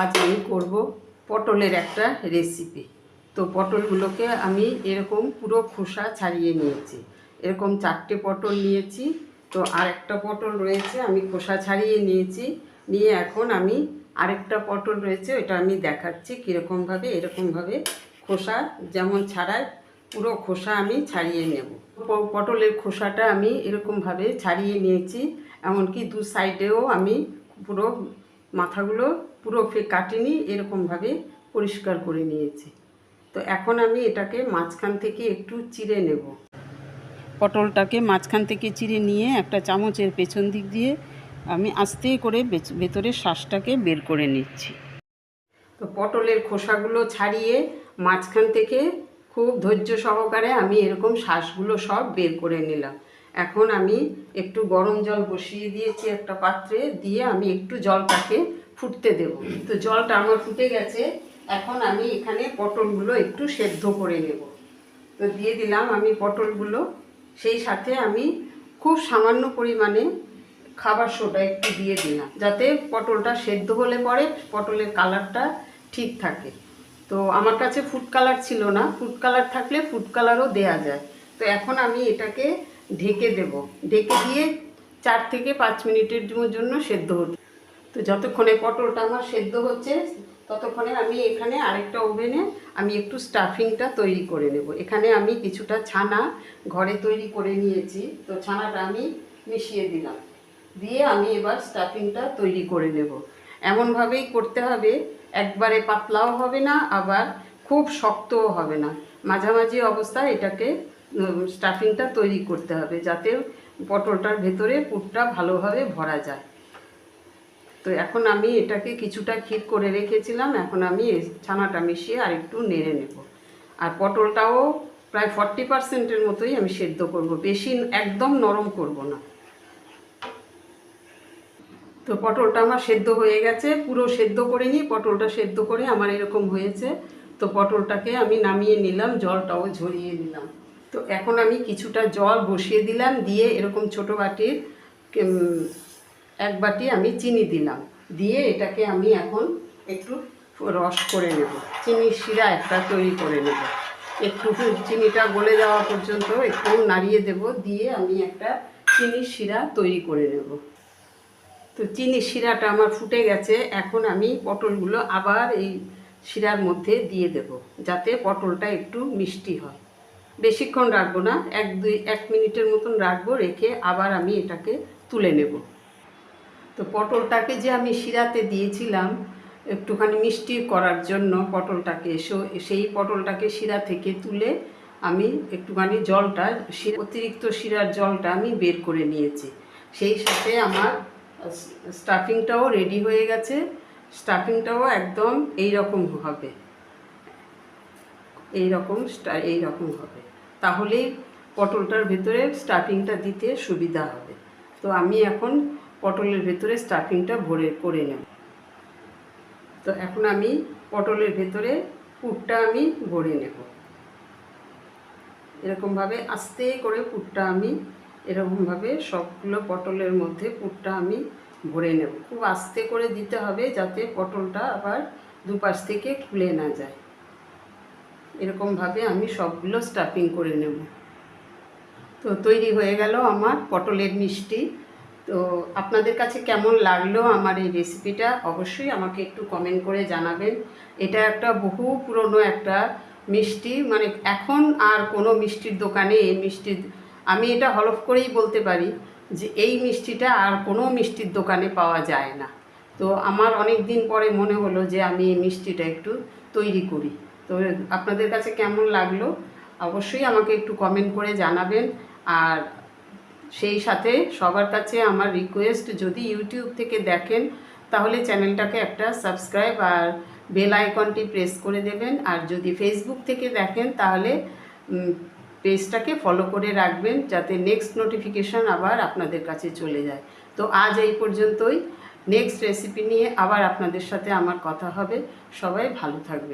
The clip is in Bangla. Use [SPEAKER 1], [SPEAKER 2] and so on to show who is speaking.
[SPEAKER 1] আজ আমি করব পটলের একটা রেসিপি। তো পটলগুলোকে আমি এরকম পুরো খোসা ছাড়িয়ে নিয়েছি। এরকম 4টে পটল নিয়েছি। তো আরেকটা পটল রয়েছে আমি খোসা ছাড়িয়ে নিয়েছি। নিয়ে এখন আমি আরেকটা পটল রয়েছে ওটা আমি দেখাচ্ছি কীরকমভাবে এরকমভাবে খোসা যেমন ছাড়ায় পুরো খোসা আমি ছাড়িয়ে নেব। পটলের খোসাটা আমি এরকমভাবে ছাড়িয়ে নিয়েছি, এমনকি দু সাইডেও আমি পুরো মাথাগুলো পুরো কাটিনি, এরকমভাবে পরিষ্কার করে নিয়েছি। তো এখন আমি এটাকে মাঝখান থেকে একটু চিড়ে নেব। পটলটাকে মাঝখান থেকে চিড়ে নিয়ে একটা চামচের পেছন দিক দিয়ে আমি আস্তে করে ভেতরের শ্বাসটাকে বের করে নিচ্ছি। তো পটলের খোসাগুলো ছাড়িয়ে মাঝখান থেকে খুব ধৈর্য সহকারে আমি এরকম শ্বাসগুলো সব বের করে নিলাম। এখন আমি একটু গরম জল বসিয়ে দিয়েছি একটা পাত্রে, দিয়ে আমি একটু জলটাকে ফুটতে দেব। তো জলটা আমার ফুটে গেছে, এখন আমি এখানে পটলগুলো একটু সেদ্ধ করে নেব। তো দিয়ে দিলাম আমি পটলগুলো, সেই সাথে আমি খুব সামান্য পরিমাণে খাবার সোডা একটু দিয়ে দিলাম, যাতে পটলটা সেদ্ধ হলে পরে পটলের কালারটা ঠিক থাকে। তো আমার কাছে ফুড কালার ছিল না, ফুড কালার থাকলে ফুড কালারও দেয়া যায়। তো এখন আমি এটাকে ঢেকে দেব, ঢেকে দিয়ে 4 থেকে 5 মিনিটের জন্য সেদ্ধ হতে। তো যতক্ষণে পটলটা আমার সেদ্ধ হচ্ছে ততক্ষণে আমি এখানে আরেকটা ওভেনে আমি একটু স্টাফিংটা তৈরি করে নেব। এখানে আমি কিছুটা ছানা ঘরে তৈরি করে নিয়েছি। তো ছানাটা আমি মিশিয়ে দিলাম, দিয়ে আমি এবার স্টাফিংটা তৈরি করে নেব। এমনভাবেই করতে হবে, একবারে পাতলাও হবে না আবার খুব শক্তও হবে না, মাঝামাঝি অবস্থায় এটাকে স্টাফিংটা তৈরি করতে হবে, যাতে পটলটার ভেতরে পুরটা ভালোভাবে ভরা যায়। তো এখন আমি এটাকে কিছুটা ক্ষীর করে রেখেছিলাম, এখন আমি ছানাটা মিশিয়ে আর একটু নেড়ে নেব। আর পটলটাও প্রায় 40%-এর মতোই আমি সেদ্ধ করব, বেশি একদম নরম করব না। তো পটলটা আমার সেদ্ধ হয়ে গেছে, পুরো সেদ্ধ করে নিই, পটলটা সেদ্ধ করে আমার এরকম হয়েছে। তো পটলটাকে আমি নামিয়ে নিলাম, জলটাও ঝরিয়ে নিলাম। তো এখন আমি কিছুটা জল বসিয়ে দিলাম, দিয়ে এরকম ছোটো বাটির 1 বাটি আমি চিনি দিলাম, দিয়ে এটাকে আমি এখন একটু রস করে নেব, চিনির শিরা একটা তৈরি করে নেব। একটু চিনিটা গলে যাওয়া পর্যন্ত একটু নাড়িয়ে দেব, দিয়ে আমি একটা চিনির শিরা তৈরি করে নেব। তো চিনির শিরাটা আমার ফুটে গেছে, এখন আমি পটলগুলো আবার এই শিরার মধ্যে দিয়ে দেব, যাতে পটলটা একটু মিষ্টি হয়। বেশিক্ষণ রাখবো না, 1 মিনিটের মতন রাখবো, রেখে আবার আমি এটাকে তুলে নেব। তো পটলটাকে যে আমি শিরাতে দিয়েছিলাম একটুখানি মিষ্টি করার জন্য পটলটাকে, সেই পটলটাকে শিরা থেকে তুলে আমি একটুখানি জলটা, অতিরিক্ত শিরার জলটা আমি বের করে নিয়েছি। সেই সাথে আমার স্টাফিংটাও রেডি হয়ে গেছে। স্টাফিংটাও একদম এইরকম হবে, এইরকম হবে, তাহলেই পটলটার ভেতরে স্টাফিংটা দিতে সুবিধা হবে। তো আমি এখন পটলের ভেতরে স্টাফিংটা করে নেব। তো এখন আমি পটলের ভেতরে পুরটা আমি ভরে নেব। এরকমভাবে আস্তে করে পুরটা আমি এরকমভাবে সবগুলো পটলের মধ্যে পুরটা আমি ভরে নেব। খুব আস্তে করে দিতে হবে, যাতে পটলটা আবার দুপাশ থেকে খুলে না যায়। এরকমভাবে আমি সবগুলো স্টাফিং করে নেব। তো তৈরি হয়ে গেল আমার পটলের মিষ্টি। তো আপনাদের কাছে কেমন লাগলো আমার এই রেসিপিটা অবশ্যই আমাকে একটু কমেন্ট করে জানাবেন। এটা একটা বহু পুরনো একটা মিষ্টি, মানে এখন আর কোনো মিষ্টির দোকানে এই মিষ্টি, আমি এটা হলফ করেই বলতে পারি যে এই মিষ্টিটা আর কোনো মিষ্টির দোকানে পাওয়া যায় না। তো আমার অনেক দিন পরে মনে হলো যে আমি এই মিষ্টিটা একটু তৈরি করি। তো আপনাদের কাছে কেমন লাগলো অবশ্যই আমাকে একটু কমেন্ট করে জানাবেন। আর সেই সাথে সবার কাছে আমার রিকোয়েস্ট, যদি ইউটিউব থেকে দেখেন তাহলে চ্যানেলটাকে একটা সাবস্ক্রাইব আর বেল আইকনটি প্রেস করে দেবেন। আর যদি ফেসবুক থেকে দেখেন তাহলে পেজটাকে ফলো করে রাখবেন, যাতে নেক্সট নোটিফিকেশান আবার আপনাদের কাছে চলে যায়। তো আজ এই পর্যন্তই, নেক্সট রেসিপি নিয়ে আবার আপনাদের সাথে আমার কথা হবে। সবাই ভালো থাকবে।